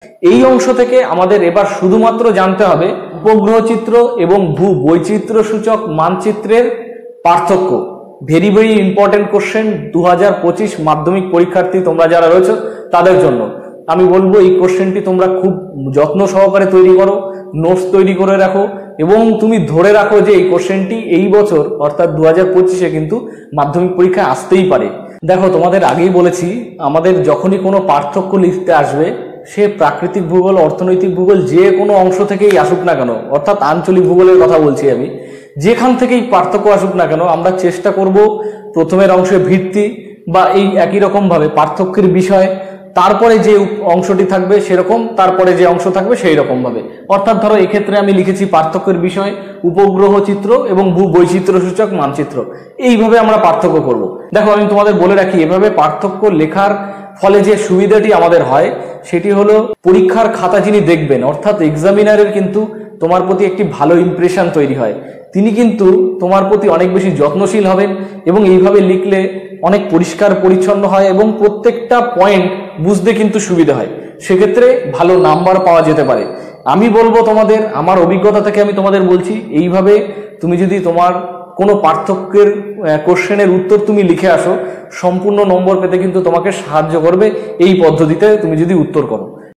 এই অংশ থেকে আমাদের এবার শুধুমাত্র জানতে হবে উপগ্রহ চিত্র এবং ভূ বৈচিত্র্য সূচক মানচিত্রের পার্থক্য। ভেরি ভেরি ইম্পর্টেন্ট কোশ্চেন 2025 মাধ্যমিক পরীক্ষার্থী তোমরা যারা রয়েছে তাদের জন্য আমি বলবো এই কোশ্চেনটি তোমরা খুব যত্ন সহকারে তৈরি করো, নোটস তৈরি করে রাখো এবং তুমি ধরে রাখো যে এই কোশ্চেনটি এই বছর অর্থাৎ 2025-এ কিন্তু মাধ্যমিক পরীক্ষায় আসতেই পারে। দেখো, তোমাদের আগেই বলেছি আমাদের যখনই কোনো পার্থক্য লিখতে আসবে সে প্রাকৃতিক ভূগোল, অর্থনৈতিক ভূগোল যে কোনো অংশ থেকেই আসুক না কেন, অর্থাৎ আঞ্চলিক ভূগোলের কথা বলছি আমি, যেখান থেকেই পার্থক্য আসুক না কেন আমরা চেষ্টা করব প্রথমের অংশে ভিত্তি বা এই একই রকম ভাবে পার্থক্যের বিষয়, তারপরে যে অংশটি থাকবে সেরকম, তারপরে যে অংশ থাকবে সেই রকম ভাবে। অর্থাৎ ধরো এক্ষেত্রে আমি লিখেছি পার্থক্যের বিষয় উপগ্রহ চিত্র এবং ভূ বৈচিত্র্য সূচক মানচিত্র, এইভাবে আমরা পার্থক্য করব। দেখো, আমি তোমাদের বলে রাখি এভাবে পার্থক্য লেখার ফলে যে সুবিধাটি আমাদের হয় সেটি হলো পরীক্ষার খাতা যিনি দেখবেন অর্থাৎ এক্সামিনারের কিন্তু তোমার প্রতি একটি ভালো ইমপ্রেশন তৈরি হয়, তিনি কিন্তু তোমার প্রতি অনেক বেশি যত্নশীল হবেন এবং এইভাবে লিখলে অনেক পরিষ্কার পরিচ্ছন্ন হয় এবং প্রত্যেকটা পয়েন্ট বুঝতে কিন্তু সুবিধা হয়, সেক্ষেত্রে ভালো নাম্বার পাওয়া যেতে পারে। আমি বলবো তোমাদের, আমার অভিজ্ঞতা থেকে আমি তোমাদের বলছি, এইভাবে তুমি যদি তোমার কোনো পার্থক্যের কোশ্চেনের উত্তর তুমি লিখে আসো সম্পূর্ণ নম্বর পেতে কিন্তু তোমাকে সাহায্য করবে এই পদ্ধতিতে তুমি যদি উত্তর করো।